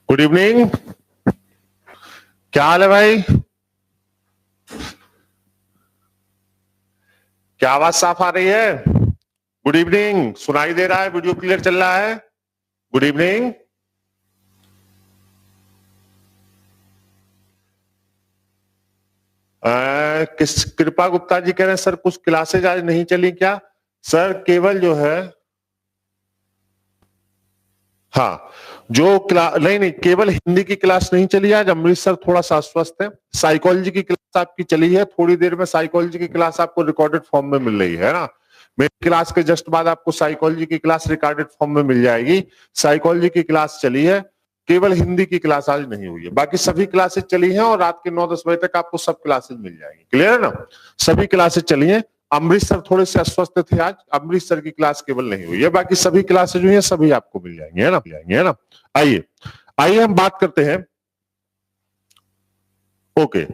Good evening. क्या हाल है भाई? क्या आवाज साफ आ रही है? Good evening. सुनाई दे रहा है? वीडियो क्लियर चल रहा है? Good evening. किस कृपा गुप्ता जी कह रहे हैं सर कुछ क्लासेज आज नहीं चली क्या? सर केवल जो है हाँ नहीं केवल हिंदी की क्लास नहीं चली आज। अमृतसर थोड़ा सा अस्वस्थ है। साइकोलॉजी की क्लास आपकी चली है। थोड़ी देर में साइकोलॉजी की क्लास आपको रिकॉर्डेड फॉर्म में मिल रही है ना। मेरी क्लास के जस्ट बाद आपको साइकोलॉजी की क्लास रिकॉर्डेड फॉर्म में मिल जाएगी। साइकोलॉजी की क्लास चली है, केवल हिंदी की क्लास आज नहीं हुई है। बाकी सभी क्लासेस चली हैं और रात के 9-10 बजे तक आपको सब क्लासेस मिल जाएंगी। क्लियर है ना? सभी क्लासेस चली हैं। अमृतसर थोड़े से अस्वस्थ थे आज, अमृतसर की क्लास केवल नहीं हुई है। बाकी सभी क्लासेस जो है सभी आपको मिल जाएंगे, है ना? आइए आइए हम बात करते हैं। ओके,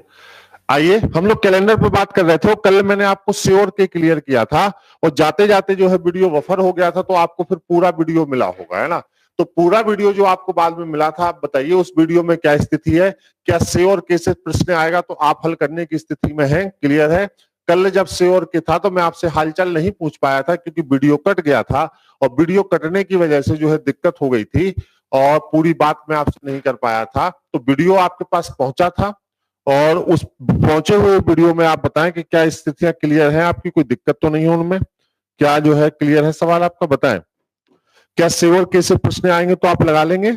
आइए हम लोग कैलेंडर पे बात कर रहे थे। कल मैंने आपको श्योर के क्लियर किया था और जाते जाते जो है वीडियो बफर हो गया था, तो आपको फिर पूरा वीडियो मिला होगा, है ना? तो पूरा वीडियो जो आपको बाद में मिला था, आप बताइए उस वीडियो में क्या स्थिति है। क्या श्योर के से प्रश्न आएगा तो आप हल करने की स्थिति में है? क्लियर है? कल जब श्योर के था तो मैं आपसे हालचाल नहीं पूछ पाया था क्योंकि वीडियो कट गया था और वीडियो कटने की वजह से जो है दिक्कत हो गई थी और पूरी बात मैं आपसे नहीं कर पाया था। तो वीडियो आपके पास पहुंचा था और उस पहुंचे हुए वीडियो में आप बताएं कि क्या स्थितियां क्लियर हैं आपकी, कोई दिक्कत तो नहीं है उनमें? क्या जो है क्लियर है सवाल आपका? बताएं। क्या सेवर कैसे प्रश्न आएंगे तो आप लगा लेंगे?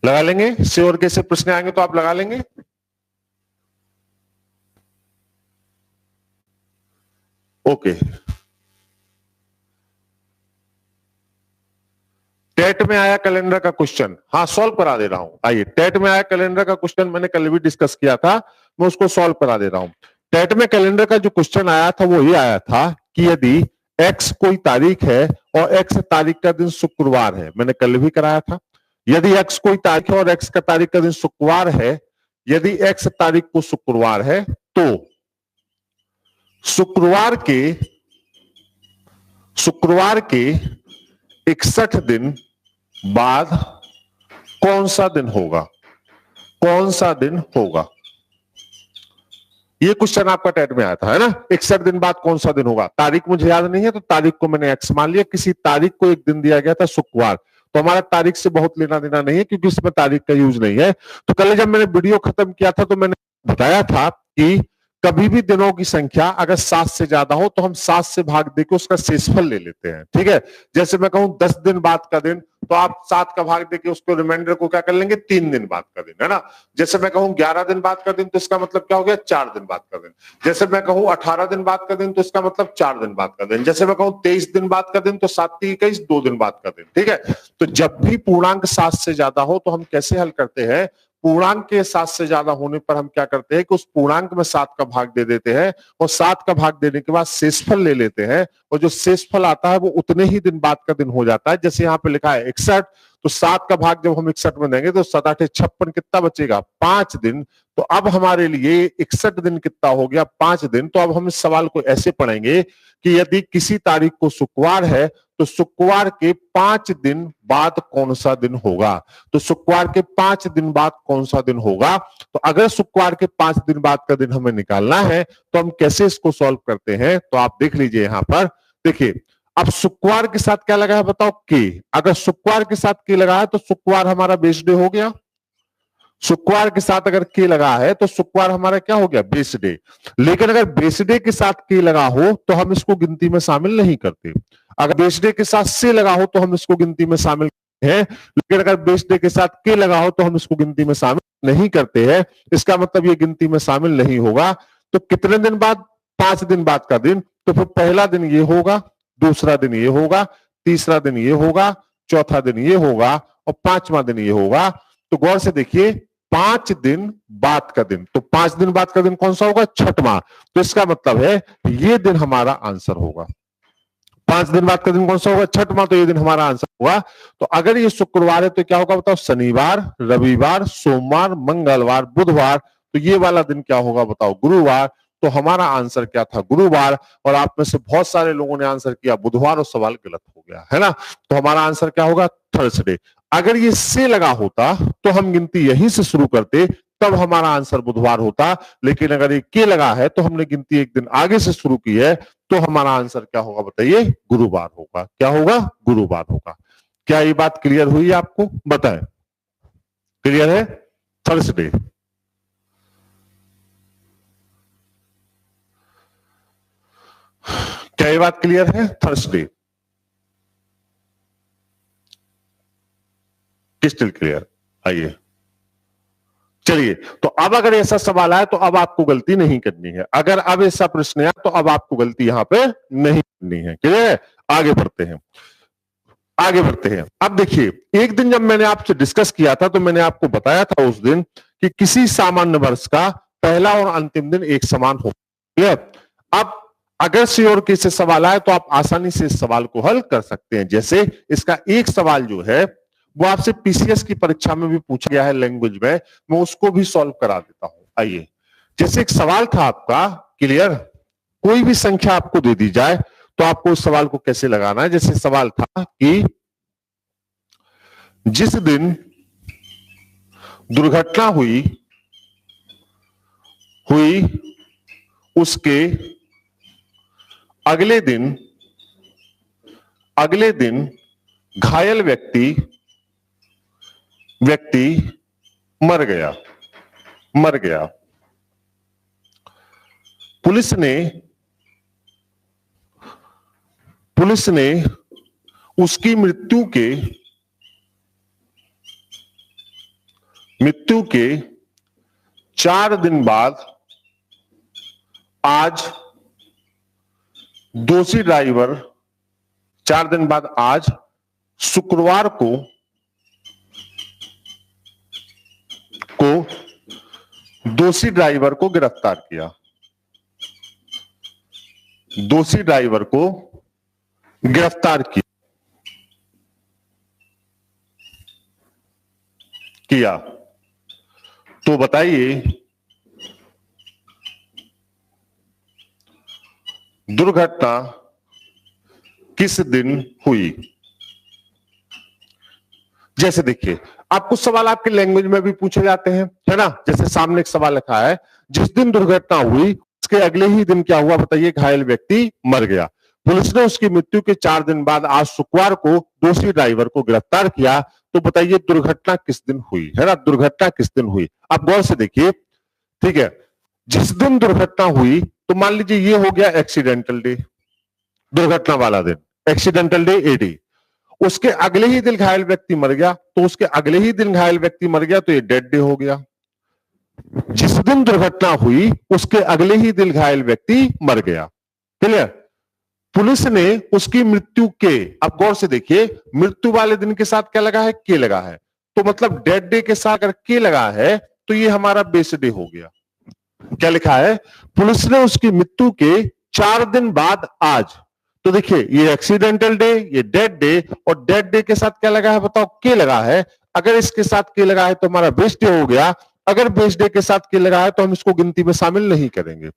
लगा लेंगे? सेवर कैसे प्रश्न आएंगे तो आप लगा लेंगे? ओके। टेट में आया कैलेंडर का क्वेश्चन, हाँ सॉल्व करा दे रहा हूं। आइए, टेट में आया कैलेंडर का क्वेश्चन, मैंने कल भी डिस्कस किया था, मैं उसको सॉल्व करा दे रहा हूं। टेट में कैलेंडर का जो क्वेश्चन आया था वो ये आया था कि यदि एक्स कोई तारीख है और एक्स तारीख का दिन शुक्रवार है, मैंने कल भी कराया था। यदि एक्स कोई तारीख है और एक्स का तारीख का दिन शुक्रवार है, यदि एक्स तारीख को शुक्रवार है तो शुक्रवार के 61 दिन बाद कौन सा दिन होगा? कौन सा दिन होगा? ये क्वेश्चन आपका टेट में आया था, है ना? 61 दिन बाद कौन सा दिन होगा? तारीख मुझे याद नहीं है तो तारीख को मैंने एक्स मान लिया। किसी तारीख को एक दिन दिया गया था शुक्रवार, तो हमारा तारीख से बहुत लेना देना नहीं है क्योंकि इसमें तारीख का यूज नहीं है। तो कल जब मैंने वीडियो खत्म किया था तो मैंने बताया था कि कभी भी दिनों की संख्या अगर 7 से ज्यादा हो तो हम 7 से भाग देके उसका शेषफल ले लेते हैं। ठीक है? जैसे मैं कहूं 10 दिन बाद का दिन, तो आप 7 का भाग देके उसको रिमाइंडर को क्या कर लेंगे? 3 दिन बाद का दिन, है ना? जैसे मैं कहूं 11 दिन बाद का दिन, तो इसका मतलब क्या हो गया? 4 दिन बाद का दिन। जैसे मैं कहूं 18 दिन बाद का दिन, तो इसका मतलब 4 दिन बाद का दिन। जैसे मैं कहूं 23 दिन बाद का दिन, तो 7-21 2 दिन बाद का दिन। ठीक है? तो जब भी पूर्णांक 7 से ज्यादा हो तो हम कैसे हल करते हैं? पूर्णांक के 7 से ज्यादा होने पर हम क्या करते हैं कि उस पूर्णांक में 7 का भाग दे देते हैं और 7 का भाग देने के बाद शेषफल ले लेते हैं और जो शेषफल आता है वो उतने ही दिन बाद का दिन हो जाता है। जैसे यहाँ पे लिखा है 61, तो 7 का भाग जब हम 61 में देंगे तो 7 8 56 कितना बचेगा? 5 दिन। तो अब हमारे लिए 61 दिन कितना हो गया? 5 दिन। तो अब हम इस सवाल को ऐसे पढ़ेंगे कि यदि किसी तारीख को शुक्रवार है तो शुक्रवार के 5 दिन बाद कौन सा दिन होगा? तो शुक्रवार के 5 दिन बाद कौन सा दिन होगा? तो अगर शुक्रवार के 5 दिन बाद का दिन हमें निकालना है तो हम कैसे इसको सॉल्व करते हैं? तो आप देख लीजिए यहां पर। देखिए, अब शुक्रवार के साथ क्या लगा है बताओ? के। अगर शुक्रवार के साथ के लगा है तो शुक्रवार हमारा बेस डे हो गया। शुक्रवार के साथ अगर के लगा है तो शुक्रवार हमारा क्या हो गया? Base day. लेकिन अगर बेस डे के साथ के लगा हो तो हम इसको गिनती में शामिल नहीं करते। अगर बेस डे के साथ से लगा हो तो हम इसको गिनती में शामिल है, लेकिन अगर बेस डे के साथ के लगा हो तो हम इसको गिनती में शामिल नहीं करते हैं। इसका मतलब ये गिनती में शामिल नहीं होगा। तो कितने दिन बाद? 5 दिन बाद का दिन। तो फिर पहला दिन ये होगा, दूसरा दिन ये होगा, तीसरा दिन ये होगा, चौथा दिन ये होगा और 5वां दिन ये होगा। तो गौर से देखिए, 5 दिन बाद का दिन, तो 5 दिन बाद का दिन कौन सा होगा? 6वां। तो इसका मतलब है ये दिन हमारा आंसर होगा। 5 दिन बाद का दिन कौन सा होगा? 6वां। तो ये दिन हमारा आंसर होगा। तो अगर ये शुक्रवार है तो क्या होगा बताओ? शनिवार, रविवार, सोमवार, मंगलवार, बुधवार। तो ये वाला दिन क्या होगा बताओ? गुरुवार। तो हमारा आंसर क्या था? गुरुवार। और आप में से बहुत सारे लोगों ने आंसर किया बुधवार और सवाल गलत हो गया। गया, है ना। तो हमारा आंसर क्या होगा, थर्सडे। अगर ये से लगा होता तो हम गिनती यहीं से शुरू करते, तब हमारा आंसर बुधवार होता। लेकिन अगर ये के लगा है तो हमने गिनती एक दिन आगे से शुरू की है, तो हमारा आंसर क्या होगा बताइए, गुरुवार होगा। क्या होगा, गुरुवार होगा। क्या ये बात क्लियर हुई आपको, बताएं, क्लियर है, थर्सडे। क्या ये बात क्लियर है, थर्सडे, क्रिस्टल क्लियर। आइए चलिए, तो अब अगर ऐसा सवाल आए तो अब आपको गलती नहीं करनी है। अगर अब ऐसा प्रश्न आया तो अब आपको गलती यहां पे नहीं करनी है। क्लियर है, आगे बढ़ते हैं, आगे बढ़ते हैं। अब देखिए, एक दिन जब मैंने आपसे डिस्कस किया था तो मैंने आपको बताया था उस दिन कि किसी सामान्य वर्ष का पहला और अंतिम दिन एक समान हो। अब अगर श्योर की से सवाल आए तो आप आसानी से इस सवाल को हल कर सकते हैं। जैसे इसका एक सवाल जो है वो आपसे पीसीएस की परीक्षा में भी पूछा गया है लैंग्वेज में, मैं उसको भी सॉल्व करा देता हूं। आइए, जैसे एक सवाल था आपका, क्लियर, कोई भी संख्या आपको दे दी जाए तो आपको उस सवाल को कैसे लगाना है। जैसे सवाल था कि जिस दिन दुर्घटना हुई उसके अगले दिन घायल व्यक्ति मर गया। पुलिस ने उसकी मृत्यु के 4 दिन बाद आज दोषी ड्राइवर 4 दिन बाद आज शुक्रवार को दोषी ड्राइवर को गिरफ्तार किया। दोषी ड्राइवर को गिरफ्तार किया। तो बताइए, दुर्घटना किस दिन हुई। जैसे देखिए, आप कुछ सवाल आपके लैंग्वेज में भी पूछे जाते हैं, है ना। जैसे सामने एक सवाल लिखा है, जिस दिन दुर्घटना हुई उसके अगले ही दिन क्या हुआ बताइए, घायल व्यक्ति मर गया। पुलिस ने उसकी मृत्यु के 4 दिन बाद आज शुक्रवार को दोषी ड्राइवर को गिरफ्तार किया। तो बताइए दुर्घटना किस दिन हुई, है ना, दुर्घटना किस दिन हुई। आप गौर से देखिए, ठीक है, जिस दिन दुर्घटना हुई तो मान लीजिए ये हो गया एक्सीडेंटल डे, दुर्घटना वाला दिन, एक्सीडेंटल डे एडी। उसके अगले ही दिन घायल व्यक्ति मर गया, तो उसके अगले ही दिन घायल व्यक्ति मर गया तो ये डेड डे हो गया। जिस दिन दुर्घटना हुई उसके अगले ही दिन घायल व्यक्ति मर गया। क्लियर। पुलिस ने उसकी मृत्यु के, अब गौर से देखिए, मृत्यु वाले दिन के साथ क्या लगा है, के लगा है। तो मतलब डेड डे के साथ अगर के लगा है तो ये हमारा बेस डे हो गया। क्या लिखा है, पुलिस ने उसकी मृत्यु के 4 दिन बाद आज। तो देखिए, ये एक्सीडेंटल डे, ये डेड डे, और डेड डे के साथ क्या लगा है बताओ, के लगा है। अगर इसके साथ के लगा है तो हमारा बेस डे हो गया। अगर बेस डे के साथ के लगा है तो हम इसको गिनती में शामिल नहीं करेंगे,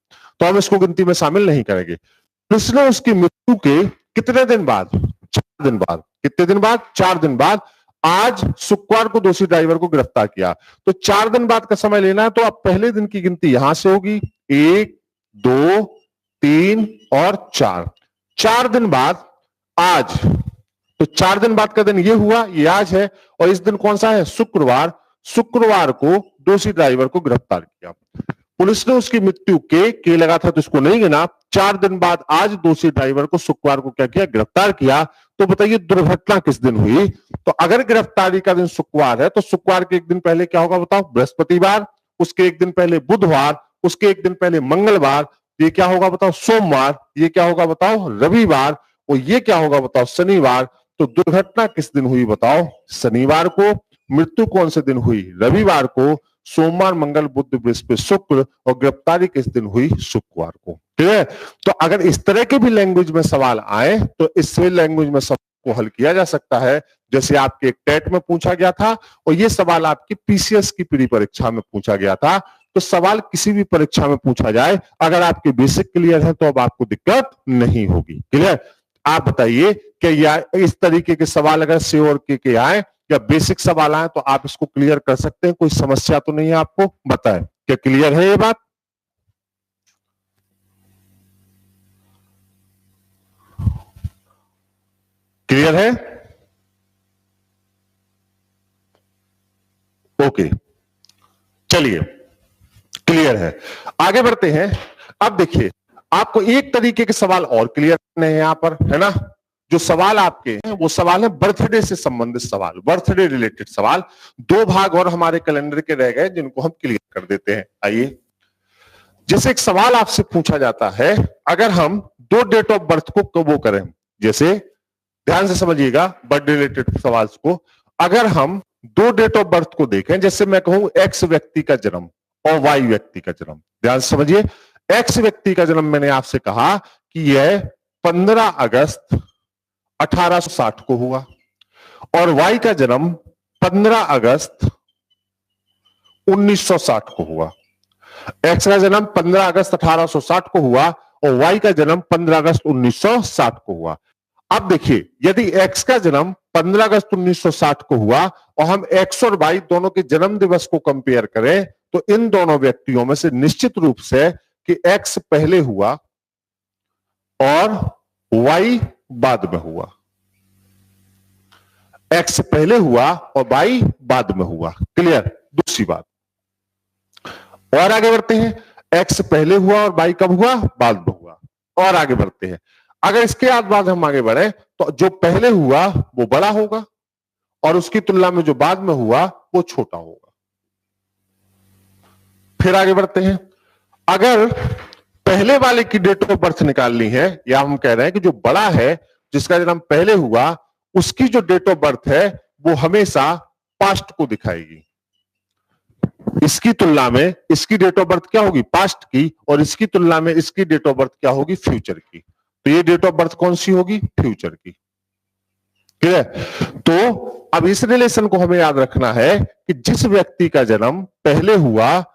पुलिस ने उसकी मृत्यु के कितने दिन बाद, 4 दिन बाद, कितने दिन बाद, 4 दिन बाद आज शुक्रवार को दोषी ड्राइवर को गिरफ्तार किया। तो 4 दिन बाद का समय लेना है, तो अब पहले दिन की गिनती यहां से होगी, 1 2 3 और 4। 4 दिन बाद आज, तो 4 दिन बाद का दिन ये हुआ, ये आज है, और इस दिन कौन सा है, शुक्रवार। शुक्रवार को दोषी ड्राइवर को गिरफ्तार किया। पुलिस ने उसकी मृत्यु के लगा था तो इसको नहीं गिना। 4 दिन बाद आज दोषी ड्राइवर को शुक्रवार को क्या किया, गिरफ्तार किया। तो बताइए दुर्घटना किस दिन हुई। तो अगर गिरफ्तारी का दिन शुक्रवार है तो शुक्रवार के एक दिन पहले क्या होगा बताओ, बृहस्पतिवार। उसके एक दिन पहले बुधवार। उसके एक दिन पहले मंगलवार। ये क्या होगा बताओ, सोमवार। ये क्या होगा बताओ, रविवार। और ये क्या होगा बताओ, शनिवार। तो दुर्घटना किस दिन हुई बताओ, शनिवार को। मृत्यु कौन से दिन हुई, रविवार को। सोमवार, मंगल, बुध, बृहस्पति, शुक्र, और गिरफ्तारी किस दिन हुई, शुक्रवार को। ठीक है। तो अगर इस तरह के भी लैंग्वेज में सवाल आए तो इससे लैंग्वेज में सवाल को हल किया जा सकता है। जैसे आपके एक टेट में पूछा गया था, और ये सवाल आपकी पीसीएस की प्री परीक्षा में पूछा गया था। तो सवाल किसी भी परीक्षा में पूछा जाए, अगर आपके बेसिक क्लियर है तो अब आपको दिक्कत नहीं होगी। क्लियर। आप बताइए कि या इस तरीके के सवाल अगर सी और के आए या बेसिक सवाल आए तो आप इसको क्लियर कर सकते हैं, कोई समस्या तो नहीं है आपको? बताएं, क्या क्लियर है ये बात? क्लियर है? ओके, चलिए क्लियर है, आगे बढ़ते हैं। अब देखिए, आपको एक तरीके के सवाल और क्लियर करने हैं यहां पर, है ना? जो सवाल आपके हैं वो सवाल है बर्थडे से संबंधित सवाल, बर्थडे रिलेटेड सवाल। दो भाग और हमारे कैलेंडर के रह गए जिनको हम क्लियर कर देते हैं। आइए, जैसे एक सवाल आपसे पूछा जाता है, अगर हम दो डेट ऑफ बर्थ को वो करें, जैसे ध्यान से समझिएगा बर्थडे रिलेटेड सवाल को, अगर हम दो डेट ऑफ बर्थ को देखें, जैसे मैं कहूं एक्स व्यक्ति का जन्म और वाई व्यक्ति का जन्म, ध्यान से समझिए। एक्स व्यक्ति का जन्म मैंने आपसे कहा कि यह 15 अगस्त 1860 को हुआ और वाई का जन्म 15 अगस्त 1960 को हुआ। एक्स का जन्म 15 अगस्त 1860 को हुआ और वाई का जन्म 15 अगस्त 1960 को हुआ। अब देखिए, यदि एक्स का जन्म 15 अगस्त 1960 को हुआ और हम एक्स और वाई दोनों के जन्म दिवस को कंपेयर करें तो इन दोनों व्यक्तियों में से निश्चित रूप से कि एक्स पहले हुआ और वाई बाद में हुआ, एक्स पहले हुआ और वाई बाद में हुआ। क्लियर? दूसरी बात, और आगे बढ़ते हैं, एक्स पहले हुआ और वाई कब हुआ? बाद में हुआ। और आगे बढ़ते हैं, अगर इसके बाद हम आगे बढ़े तो जो पहले हुआ वो बड़ा होगा और उसकी तुलना में जो बाद में हुआ वो छोटा होगा। फिर आगे बढ़ते हैं, अगर पहले वाले की डेट ऑफ बर्थ निकालनी है, या हम कह रहे हैं कि जो बड़ा है जिसका जन्म पहले हुआ उसकी जो डेट ऑफ बर्थ है वो हमेशा पास्ट को दिखाएगी। इसकी तुलना में इसकी डेट ऑफ बर्थ क्या होगी? पास्ट की, और इसकी तुलना में इसकी डेट ऑफ बर्थ क्या होगी? फ्यूचर की। तो ये डेट ऑफ बर्थ कौन सी होगी? फ्यूचर की। ठीक है? तो अब इस रिलेशन को हमें याद रखना है कि जिस व्यक्ति का जन्म पहले हुआ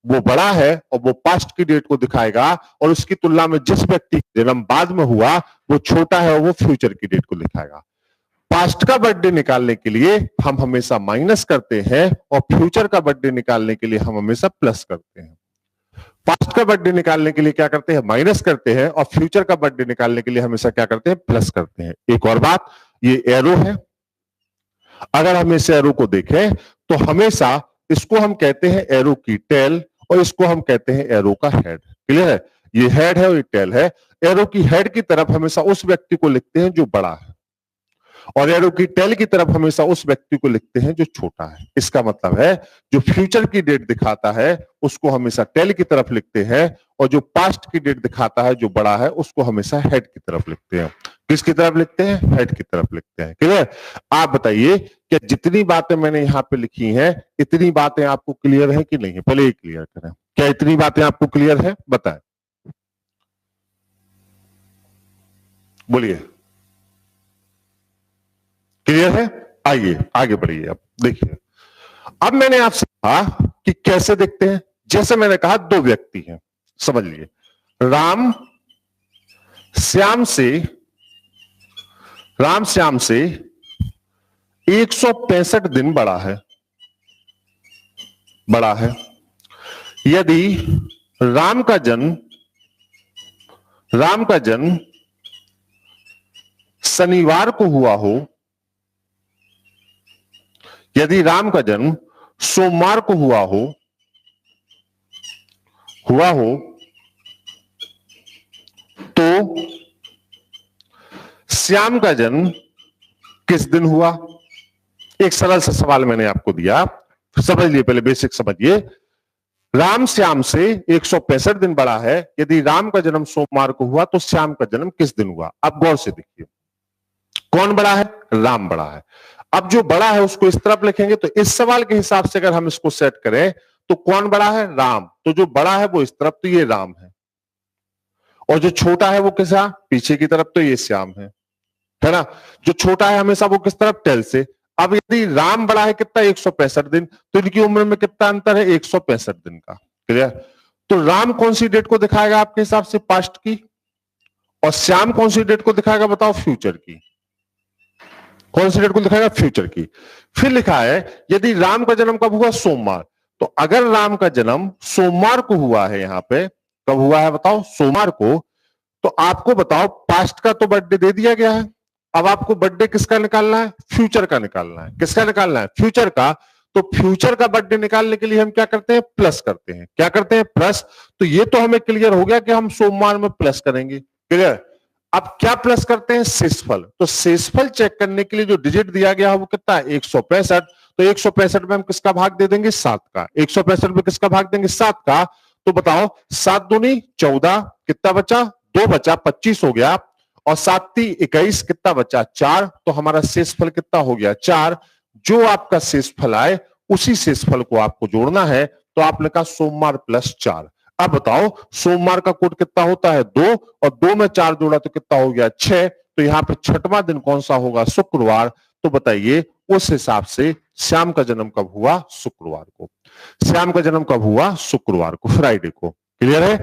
वो बड़ा है और वो पास्ट की डेट को दिखाएगा, और उसकी तुलना में जिस व्यक्ति का जन्म बाद में हुआ वो छोटा है और वो फ्यूचर की डेट को दिखाएगा। पास्ट का बर्थडे निकालने के लिए हम हमेशा माइनस करते हैं और फ्यूचर का बर्थडे निकालने के लिए हम हमेशा प्लस करते हैं। पास्ट का बर्थडे निकालने के लिए क्या करते हैं? माइनस करते हैं, और फ्यूचर का बर्थडे निकालने के लिए हमेशा क्या करते हैं? प्लस करते हैं। एक और बात, ये एरो है, अगर हम इस एरो को देखें तो हमेशा इसको हम कहते हैं एरो की टेल और इसको हम कहते हैं एरो का हेड। क्लियर है? ये हेड है और ये टेल है। एरो की हेड की तरफ हमेशा उस व्यक्ति को लिखते हैं जो बड़ा है और एरो की टेल की तरफ हमेशा उस व्यक्ति को लिखते हैं जो छोटा है। इसका मतलब है जो फ्यूचर की डेट दिखाता है उसको हमेशा टेल की तरफ लिखते हैं और जो पास्ट की डेट दिखाता है जो बड़ा है उसको हमेशा हेड की तरफ लिखते हैं। किसकी तरफ लिखते हैं? हेड की तरफ लिखते हैं। क्लियर? आप बताइए कि जितनी बातें मैंने यहां पे लिखी हैं इतनी बातें आपको क्लियर है कि नहीं है? पहले ये क्लियर करें, क्या इतनी बातें आपको क्लियर है? बताएं, बोलिए। क्लियर है? आइए आगे बढ़िए। अब देखिए, अब मैंने आपसे कहा कि कैसे देखते हैं। जैसे मैंने कहा दो व्यक्ति हैं, समझ लीजिए राम श्याम से 165 दिन बड़ा है। यदि राम का जन्म शनिवार को हुआ हो, यदि राम का जन्म सोमवार को हुआ हो तो श्याम का जन्म किस दिन हुआ? एक सरल सा सवाल मैंने आपको दिया, समझ लिए, पहले बेसिक समझिए। राम श्याम से 165 दिन बड़ा है, यदि राम का जन्म सोमवार को हुआ तो श्याम का जन्म किस दिन हुआ? अब गौर से देखिए, कौन बड़ा है? राम बड़ा है। अब जो बड़ा है उसको इस तरफ लिखेंगे, तो इस सवाल के हिसाब से अगर हम इसको सेट करें तो कौन बड़ा है? राम। तो जो बड़ा है वो इस तरफ, तो ये राम है, और जो छोटा है वो किसा? पीछे की तरफ, तो ये श्याम है ना? जो छोटा है हमेशा वो किस तरफ? टेल से। अब यदि राम बड़ा है कितना? 165 दिन, तो इनकी उम्र में कितना अंतर है? 165 दिन का। क्लियर? तो राम कौन सी डेट को दिखाएगा आपके हिसाब से? पास्ट की। और श्याम कौन सी डेट को दिखाएगा बताओ? फ्यूचर की। कौन सी डेट को दिखाएगा? फ्यूचर की। फिर लिखा है यदि राम का जन्म कब हुआ? सोमवार। तो अगर राम का जन्म सोमवार को हुआ है, यहां पे कब हुआ है बताओ? सोमवार को। तो आपको बताओ पास्ट का तो बर्थडे दे दिया गया है, अब आपको बर्थडे किसका निकालना है? फ्यूचर का निकालना है। किसका निकालना है? फ्यूचर का। तो फ्यूचर का बर्थडे निकालने के लिए हम क्या करते हैं? प्लस करते हैं। क्या करते हैं? प्लस। तो ये तो हमें क्लियर हो गया कि हम सोमवार में प्लस करेंगे। क्लियर? अब क्या प्लस करते हैं? शेषफल। तो शेषफल चेक करने के लिए जो डिजिट दिया गया है वो कितना है? 165। तो 165 में हम किसका भाग दे देंगे? 7 का। 165 में किसका भाग देंगे? 7 का। तो बताओ 7 दूनी 14, कितना बचा? 2 बचा, 25 हो गया। और 7 ती 21, कितना बचा? 4। तो हमारा शेषफल कितना हो गया? 4। जो आपका शेषफल आए उसी शेषफल को आपको जोड़ना है। तो आपने कहा सोमवार प्लस 4। अब बताओ सोमवार का कोड कितना होता है? 2, और 2 में 4 जोड़ा तो कितना हो गया? 6। तो यहाँ पे छठवां दिन कौन सा होगा? शुक्रवार। तो बताइए उस हिसाब से श्याम का जन्म कब हुआ? शुक्रवार को। श्याम का जन्म कब हुआ? शुक्रवार को, फ्राइडे को। क्लियर है?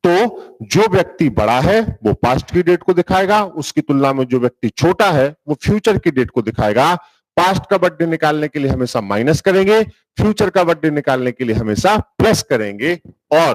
तो जो व्यक्ति बड़ा है वो पास्ट की डेट को दिखाएगा, उसकी तुलना में जो व्यक्ति छोटा है वो फ्यूचर की डेट को दिखाएगा। पास्ट का बर्थडे निकालने के लिए हमेशा माइनस करेंगे, फ्यूचर का बर्थडे निकालने के लिए हमेशा प्लस करेंगे। और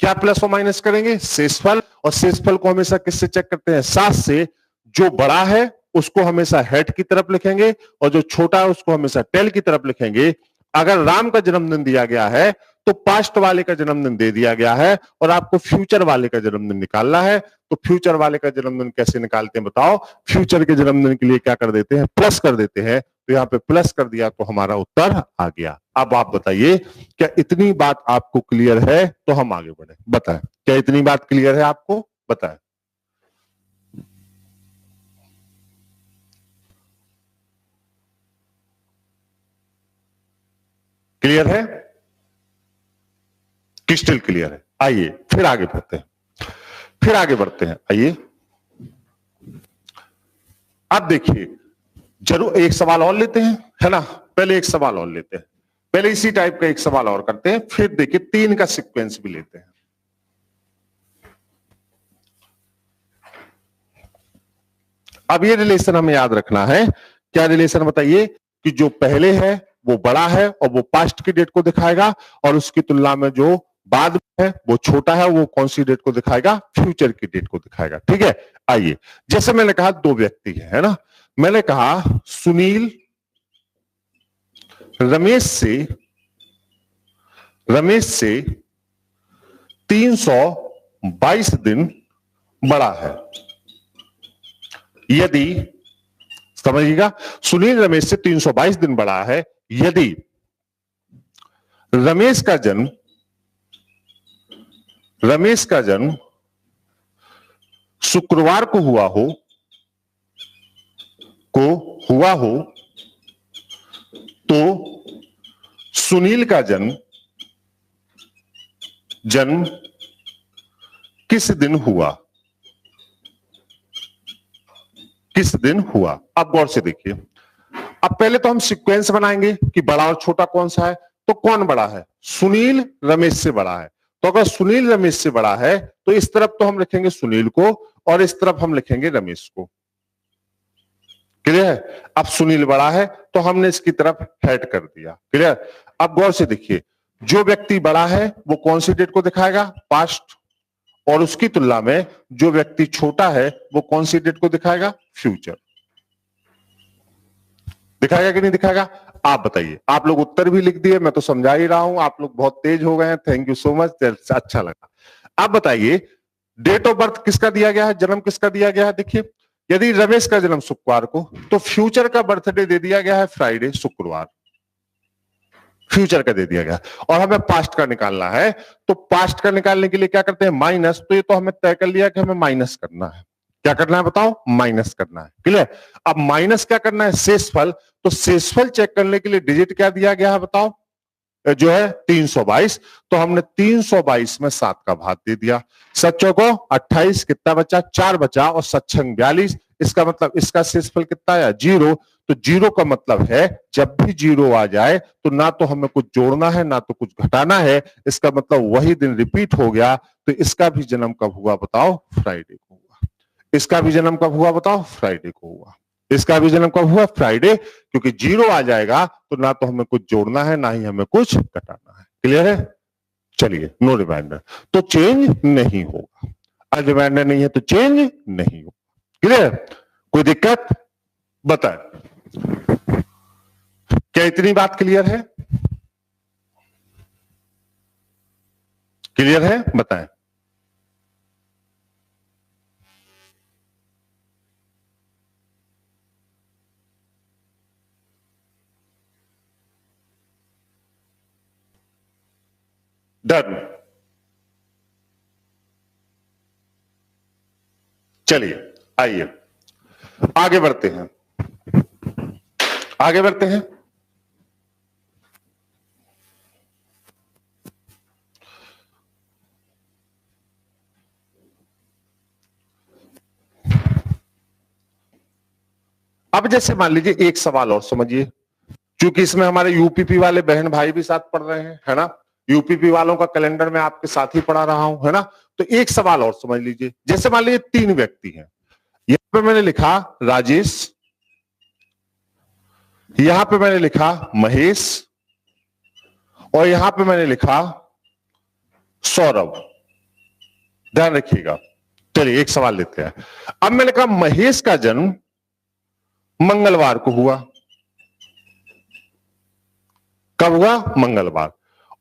क्या प्लस और माइनस करेंगे? शेषफल। और शेषफल को हमेशा किससे चेक करते हैं? 7 से। जो बड़ा है उसको हमेशा हेड की तरफ लिखेंगे और जो छोटा है उसको हमेशा टेल की तरफ लिखेंगे। अगर राम का जन्मदिन दिया गया है तो पास्ट वाले का जन्मदिन दे दिया गया है और आपको फ्यूचर वाले का जन्मदिन निकालना है। तो फ्यूचर वाले का जन्मदिन कैसे निकालते हैं बताओ? फ्यूचर के जन्मदिन के लिए क्या कर देते हैं? प्लस कर देते हैं। तो यहाँ पे प्लस कर दिया तो हमारा उत्तर आ गया। अब आप बताइए क्या इतनी बात आपको क्लियर है? तो हम आगे बढ़े। बताएं क्या इतनी बात क्लियर है आपको? बताएं। क्लियर है? क्रिस्टल क्लियर है। आइए फिर आगे बढ़ते हैं। फिर आगे बढ़ते हैं। आइए अब देखिए, जरूर एक सवाल और लेते हैं, है ना? पहले एक सवाल और लेते हैं, पहले इसी टाइप का एक सवाल और करते हैं, फिर देखिए 3 का सीक्वेंस भी लेते हैं। अब ये रिलेशन हमें याद रखना है। क्या रिलेशन बताइए? कि जो पहले है वो बड़ा है और वो पास्ट की डेट को दिखाएगा, और उसकी तुलना में जो बाद में है वो छोटा है, वो कौन सी डेट को दिखाएगा? फ्यूचर की डेट को दिखाएगा। ठीक है? आइए, जैसे मैंने कहा 2 व्यक्ति है ना? मैंने कहा सुनील रमेश से 322 दिन बड़ा है। यदि, समझिएगा, सुनील रमेश से 322 दिन बड़ा है यदि रमेश का जन्म शुक्रवार को हुआ हो तो सुनील का जन्म किस दिन हुआ? किस दिन हुआ? अब गौर से देखिए। अब पहले तो हम सीक्वेंस बनाएंगे कि बड़ा और छोटा कौन सा है। तो कौन बड़ा है? सुनील रमेश से बड़ा है। तो अगर सुनील रमेश से बड़ा है तो इस तरफ तो हम लिखेंगे सुनील को और इस तरफ हम लिखेंगे रमेश को। क्लियर है? अब सुनील बड़ा है तो हमने इसकी तरफ हेड कर दिया। क्लियर? अब गौर से देखिए, जो व्यक्ति बड़ा है वो कौन सी डेट को दिखाएगा? पास्ट। और उसकी तुलना में जो व्यक्ति छोटा है वो कौन सी डेट को दिखाएगा? फ्यूचर। दिखाएगा कि नहीं दिखाएगा? आप बताइए। आप लोग उत्तर भी लिख दिए, मैं तो समझा ही रहा हूं, आप लोग बहुत तेज हो गए हैं। थैंक यू सो मच, अच्छा लगा। आप बताइए डेट ऑफ बर्थ किसका दिया गया है? जन्म किसका दिया गया है? देखिए, यदि रमेश का जन्म शुक्रवार को तो फ्यूचर का बर्थडे दे दिया गया है फ्राइडे, शुक्रवार। फ्यूचर का दे दिया गया और हमें पास्ट का निकालना है। तो पास्ट का निकालने के लिए क्या करते हैं? माइनस। तो ये तो हमें तय कर लिया कि हमें माइनस करना है। क्या करना है बताओ? माइनस करना है। क्लियर? अब माइनस क्या करना है? शेषफल। तो शेषफल चेक करने के लिए डिजिट क्या दिया गया है बताओ? जो है 322। तो हमने 322 में 7 का भाग दे दिया। सच्चों को 28, कितना बचा? 4 बचा, और सच्छंग 42। इसका मतलब इसका शेषफल कितना आया? 0। तो 0 का मतलब है जब भी 0 आ जाए तो ना तो हमें कुछ जोड़ना है ना तो कुछ घटाना है। इसका मतलब वही दिन रिपीट हो गया। तो इसका भी जन्म कब हुआ बताओ? फ्राइडे को हुआ। इसका भी जन्म कब हुआ बताओ? फ्राइडे को हुआ। इसका भी जन्म कब हुआ? फ्राइडे, क्योंकि 0 आ जाएगा तो ना तो हमें कुछ जोड़ना है ना ही हमें कुछ घटाना है। क्लियर है? चलिए, नो रिमाइंडर, तो चेंज नहीं होगा। आज रिमाइंडर नहीं है तो चेंज नहीं होगा। क्लियर? कोई दिक्कत? बताए, क्या इतनी बात क्लियर है? क्लियर है? बताएं। डन। चलिए आइए आगे बढ़ते हैं, आगे बढ़ते हैं। अब जैसे मान लीजिए एक सवाल और समझिए, क्योंकि इसमें हमारे यूपीपी वाले बहन भाई भी साथ पढ़ रहे हैं, है ना। यूपीपी वालों का कैलेंडर में आपके साथ ही पढ़ा रहा हूं, है ना। तो एक सवाल और समझ लीजिए, जैसे मान लीजिए 3 व्यक्ति हैं। यहां पे मैंने लिखा राजेश, यहां पे मैंने लिखा महेश, और यहां पे मैंने लिखा सौरभ। ध्यान रखिएगा। चलिए एक सवाल लेते हैं। अब मैंने कहा महेश का जन्म मंगलवार को हुआ। कब हुआ? मंगलवार।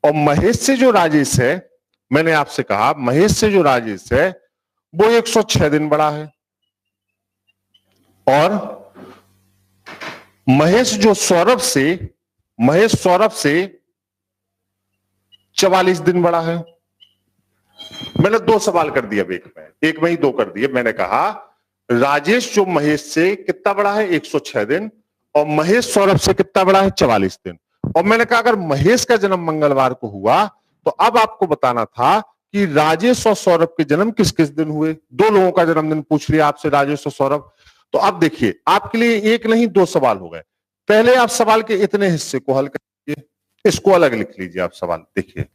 और महेश से जो राजेश है, मैंने आपसे कहा महेश से जो राजेश है वो 106 दिन बड़ा है, और महेश सौरभ से 44 दिन बड़ा है। मैंने 2 सवाल कर दिया एक में ही 2 कर दिए। मैंने कहा राजेश जो महेश से कितना बड़ा है? 106 दिन, और महेश सौरभ से कितना बड़ा है? 44 दिन। और मैंने कहा अगर महेश का जन्म मंगलवार को हुआ तो अब आपको बताना था कि राजेश और सौरभ के जन्म किस किस दिन हुए। 2 लोगों का जन्मदिन पूछ लिया आपसे, राजेश और सौरभ। तो अब देखिए आपके लिए एक नहीं 2 सवाल हो गए। पहले आप सवाल के इतने हिस्से को हल करिए, इसको अलग लिख लीजिए आप सवाल। देखिए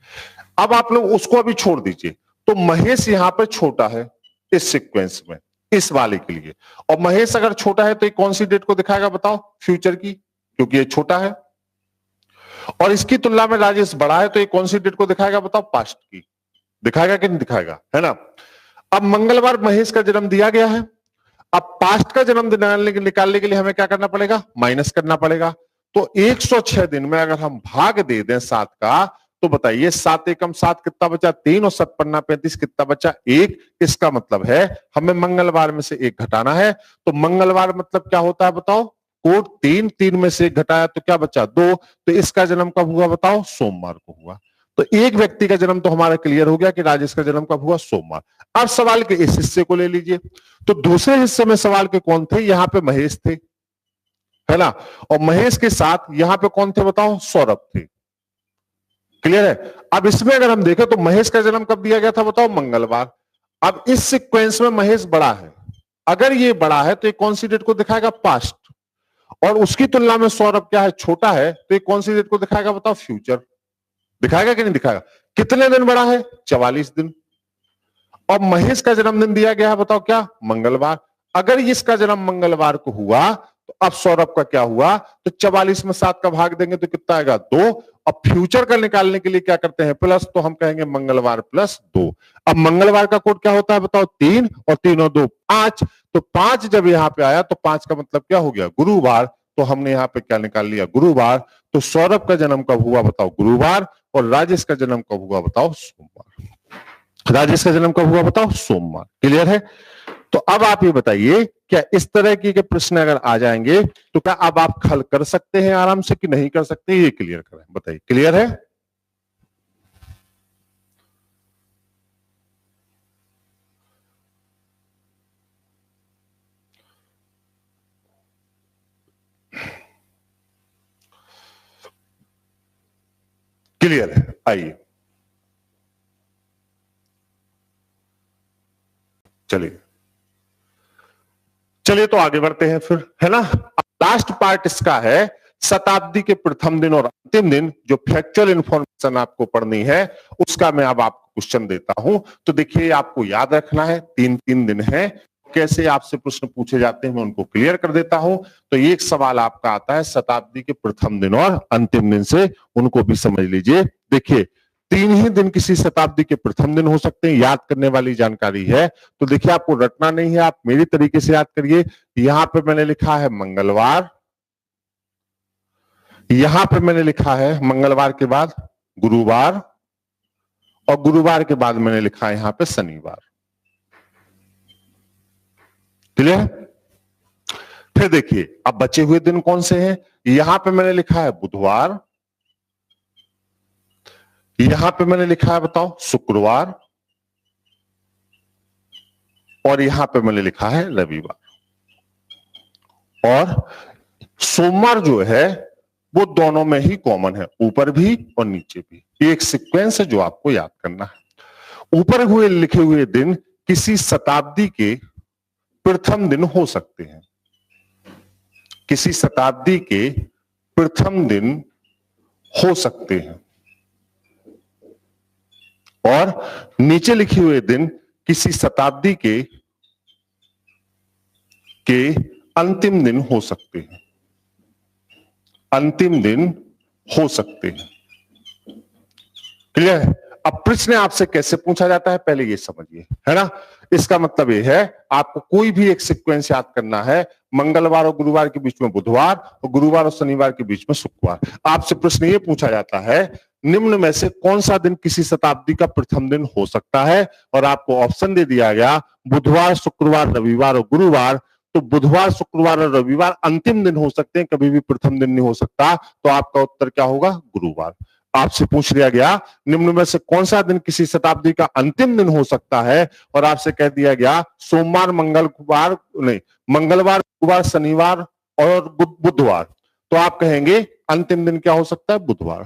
अब आप लोग उसको अभी छोड़ दीजिए। तो महेश यहां पर छोटा है इस सीक्वेंस में, इस वाले के लिए। और महेश अगर छोटा है तो ये कौन सी डेट को दिखाएगा बताओ? फ्यूचर की, क्योंकि ये छोटा है। और इसकी तुलना में राजेश बड़ा है तो ये कौन सी डेट को दिखाएगा बताओ? पास्ट की। दिखाएगा कि नहीं दिखाएगा? है ना। अब मंगलवार महेश का जन्म दिया गया है। अब पास्ट का जन्म निकालने के लिए हमें क्या करना पड़ेगा? माइनस करना पड़ेगा। तो 106 दिन में अगर हम भाग दे दें 7 का, तो बताइए 7 एकम 7 कितना बचा? 3, और 7 पन्ना 35 कितना बचा? 1। इसका मतलब है हमें मंगलवार में से 1 घटाना है। तो मंगलवार मतलब क्या होता है बताओ? कोड 3 में से 1 घटाया तो क्या बचा? 2। तो इसका जन्म कब हुआ बताओ? सोमवार को हुआ। तो एक व्यक्ति का जन्म तो हमारा क्लियर हो गया कि राजेश का जन्म कब हुआ? सोमवार। अब सवाल के इस हिस्से को ले लीजिए। तो दूसरे हिस्से में सवाल के कौन थे? यहां पे महेश थे, है ना। और महेश के साथ यहां पे कौन थे बताओ? सौरभ थे। क्लियर है? अब इसमें अगर हम देखें तो महेश का जन्म कब दिया गया था बताओ? मंगलवार। अब इस सीक्वेंस में महेश बड़ा है। अगर ये बड़ा है तो ये कौन सी डेट को दिखाएगा? पास्ट। और उसकी तुलना में सौरभ क्या है? छोटा है, तो ये कौन सी डेट को दिखाएगा बताओ? फ्यूचर। दिखाएगा कि नहीं दिखाएगा? कितने दिन बड़ा है? 44 दिन। और महेश का जन्मदिन दिया गया है बताओ क्या? मंगलवार। अगर इसका जन्म मंगलवार को हुआ तो अब सौरभ का क्या हुआ? तो 44 में 7 का भाग देंगे तो कितना आएगा? 2। अब फ्यूचर का निकालने के लिए क्या करते हैं? प्लस, तो हम कहेंगे मंगलवार प्लस 2। अब मंगलवार का कोड क्या होता है बताओ? 3, और 3 और 2 5। तो 5 जब यहां पे आया तो 5 का मतलब क्या हो गया? गुरुवार। तो हमने यहां पे क्या निकाल लिया? गुरुवार। तो सौरभ का जन्म कब हुआ बताओ? गुरुवार। और राजेश का जन्म कब हुआ बताओ? सोमवार। राजेश का जन्म कब हुआ बताओ? सोमवार। क्लियर है? तो अब आप ये बताइए, क्या इस तरह के प्रश्न अगर आ जाएंगे तो क्या अब आप हल कर सकते हैं आराम से कि नहीं कर सकते? ये क्लियर करें, बताइए। क्लियर है? क्लियर है? आइए चलिए तो आगे बढ़ते हैं फिर, है ना। लास्ट पार्ट इसका है शताब्दी के प्रथम दिन और अंतिम दिन, जो फैक्चुअल इंफॉर्मेशन आपको पढ़नी है उसका मैं अब आपको क्वेश्चन देता हूं। तो देखिए आपको याद रखना है 3 दिन है, कैसे आपसे प्रश्न पूछे जाते हैं मैं उनको क्लियर कर देता हूं। तो एक सवाल आपका आता है शताब्दी के प्रथम दिन और अंतिम दिन से, उनको भी समझ लीजिए। देखिए 3 ही दिन किसी शताब्दी के प्रथम दिन हो सकते हैं, याद करने वाली जानकारी है। तो देखिए आपको रटना नहीं है, आप मेरी तरीके से याद करिए। यहां पे मैंने लिखा है मंगलवार, यहां पे मैंने लिखा है मंगलवार के बाद गुरुवार, और गुरुवार के बाद मैंने लिखा है यहां पे शनिवार। क्लियर? फिर देखिए अब बचे हुए दिन कौन से हैं। यहां पे मैंने लिखा है बुधवार, यहां पे मैंने लिखा है बताओ शुक्रवार, और यहां पे मैंने लिखा है रविवार। और सोमवार जो है वो दोनों में ही कॉमन है, ऊपर भी और नीचे भी। ये एक सीक्वेंस है जो आपको याद करना है। ऊपर हुए लिखे हुए दिन किसी शताब्दी के प्रथम दिन हो सकते हैं, किसी शताब्दी के प्रथम दिन हो सकते हैं, और नीचे लिखे हुए दिन किसी शताब्दी के अंतिम दिन हो सकते हैं, अंतिम दिन हो सकते हैं। क्लियर है? अब प्रश्न आपसे कैसे पूछा जाता है पहले ये समझिए, है ना। इसका मतलब ये है आपको कोई भी एक सीक्वेंस याद करना है, मंगलवार और गुरुवार के बीच में बुधवार, और गुरुवार और शनिवार के बीच में शुक्रवार। आपसे प्रश्न ये पूछा जाता है निम्न में से कौन सा दिन किसी शताब्दी का प्रथम दिन हो सकता है, और आपको ऑप्शन दे दिया गया बुधवार, शुक्रवार, रविवार और गुरुवार। तो बुधवार, शुक्रवार और रविवार अंतिम दिन हो सकते हैं, कभी भी प्रथम दिन नहीं हो सकता। तो आपका उत्तर क्या होगा? गुरुवार। आपसे पूछ लिया गया निम्न में से कौन सा दिन किसी शताब्दी का अंतिम दिन हो सकता है, और आपसे कह दिया गया सोमवार, मंगलवार नहीं, मंगलवार, गुरुवार, शनिवार और बुधवार। तो आप कहेंगे अंतिम दिन क्या हो सकता है? बुधवार।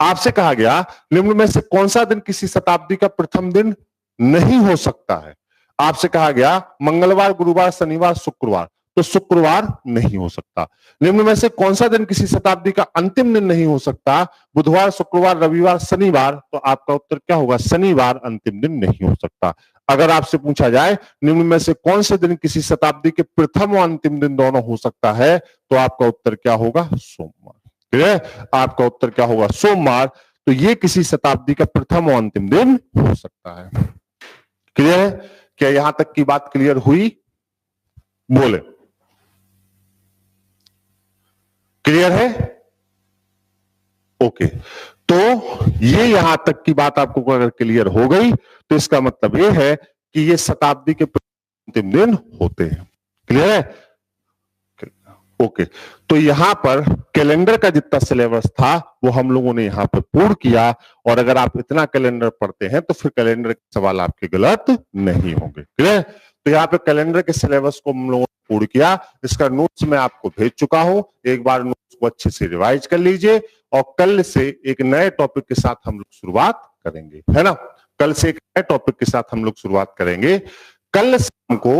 आपसे कहा गया निम्न में से कौन सा दिन किसी शताब्दी का प्रथम दिन नहीं हो सकता है। आपसे कहा गया मंगलवार, गुरुवार, शनिवार, शुक्रवार। तो शुक्रवार नहीं हो सकता। निम्न में से कौन सा दिन किसी शताब्दी का अंतिम दिन नहीं हो सकता? बुधवार, शुक्रवार, रविवार, शनिवार। तो आपका उत्तर क्या होगा? शनिवार अंतिम दिन नहीं हो सकता। अगर आपसे पूछा जाए निम्न में से कौन से दिन किसी शताब्दी के प्रथम और अंतिम दिन दोनों हो सकता है, तो आपका उत्तर क्या होगा? सोमवार। ठीक है, आपका उत्तर क्या होगा? सोमवार। तो ये किसी शताब्दी का प्रथम और अंतिम दिन हो सकता है। क्लियर है? क्या यहां तक की बात क्लियर हुई? बोले क्लियर है? ओके। तो ये यहां तक की बात आपको अगर क्लियर हो गई तो इसका मतलब ये है कि ये शताब्दी के अंतिम दिन होते हैं। क्लियर है? ओके। तो यहां पर कैलेंडर का जितना सिलेबस था वो हम लोगों ने यहां पर पूर्ण किया, और अगर आप इतना कैलेंडर पढ़ते हैं तो फिर कैलेंडर के सवाल आपके गलत नहीं होंगे। क्लियर? तो यहाँ पे कैलेंडर के सिलेबस को हम लोगों ने पूर्ण किया। इसका नोट्स मैं आपको भेज चुका हूं, एक बार नोट्स को अच्छे से रिवाइज कर लीजिए, और कल से एक नए टॉपिक के साथ हम लोग शुरुआत करेंगे, है ना। कल से एक नए टॉपिक के साथ हम लोग शुरुआत करेंगे। कल शाम को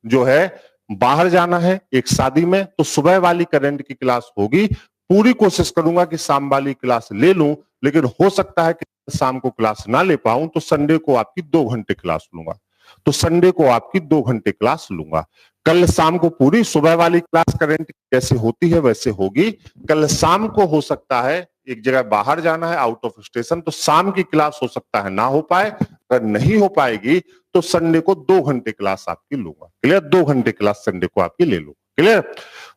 जो है बाहर जाना है एक शादी में, तो सुबह वाली करंट की क्लास होगी। पूरी कोशिश करूंगा कि शाम वाली क्लास ले लूं, लेकिन हो सकता है कि शाम को क्लास ना ले पाऊं, तो संडे को आपकी 2 घंटे क्लास लूंगा। तो संडे को आपकी 2 घंटे क्लास लूंगा। कल शाम को पूरी सुबह वाली क्लास करंट जैसे होती है वैसे होगी। कल शाम को हो सकता है एक जगह बाहर जाना है, आउट ऑफ स्टेशन, तो शाम की क्लास हो सकता है ना हो पाए। अगर नहीं हो पाएगी तो संडे को 2 घंटे क्लास आपकी लूंगा। क्लियर? 2 घंटे क्लास संडे को आपकी ले लूंगा। क्लियर?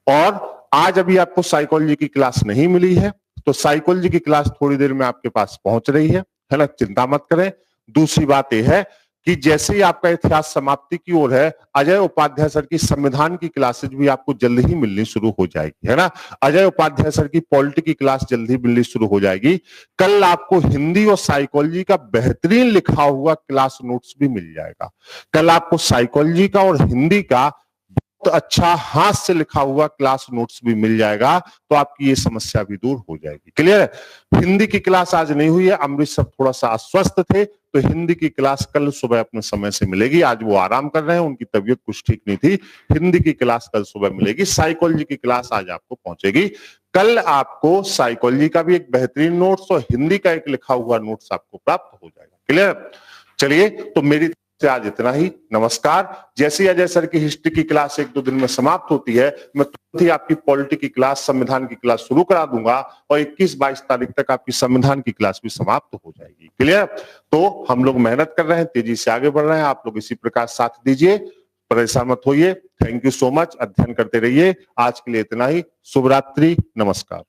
और आज अभी आपको साइकोलॉजी की क्लास नहीं मिली है, तो साइकोलॉजी की क्लास थोड़ी देर में आपके पास पहुंच रही है ना, चिंता मत करें। दूसरी बात यह है कि जैसे ही आपका इतिहास समाप्ति की ओर है, अजय उपाध्याय सर की संविधान की क्लासेज भी आपको जल्द ही मिलनी शुरू हो जाएगी, है ना। अजय उपाध्याय सर की पॉलिटी की क्लास जल्द ही मिलनी शुरू हो जाएगी। कल आपको हिंदी और साइकोलॉजी का बेहतरीन लिखा हुआ क्लास नोट्स भी मिल जाएगा। कल आपको साइकोलॉजी का और हिंदी का बहुत अच्छा हाथ से लिखा हुआ क्लास नोट्स भी मिल जाएगा, तो आपकी ये समस्या भी दूर हो जाएगी। क्लियर है? हिंदी की क्लास आज नहीं हुई है, अमृत सर थोड़ा सा अस्वस्थ थे, तो हिंदी की क्लास कल सुबह अपने समय से मिलेगी। आज वो आराम कर रहे हैं, उनकी तबीयत कुछ ठीक नहीं थी। हिंदी की क्लास कल सुबह मिलेगी। साइकोलॉजी की क्लास आज आपको पहुंचेगी। कल आपको साइकोलॉजी का भी एक बेहतरीन नोट्स और हिंदी का एक लिखा हुआ नोट्स आपको प्राप्त हो जाएगा। क्लियर? चलिए, तो मेरी से आज इतना ही। नमस्कार। जैसे ही अजय सर की हिस्ट्री की क्लास 1-2 दिन में समाप्त होती है, मैं तुरंत ही आपकी पॉलिटी की क्लास, संविधान की क्लास शुरू करा दूंगा और 21-22 तारीख तक आपकी संविधान की क्लास भी समाप्त हो जाएगी। क्लियर? तो हम लोग मेहनत कर रहे हैं, तेजी से आगे बढ़ रहे हैं, आप लोग इसी प्रकार साथ दीजिए, परेशान मत होइए। Thank you so much. अध्ययन करते रहिए। आज के लिए इतना ही। शुभ रात्रि। नमस्कार।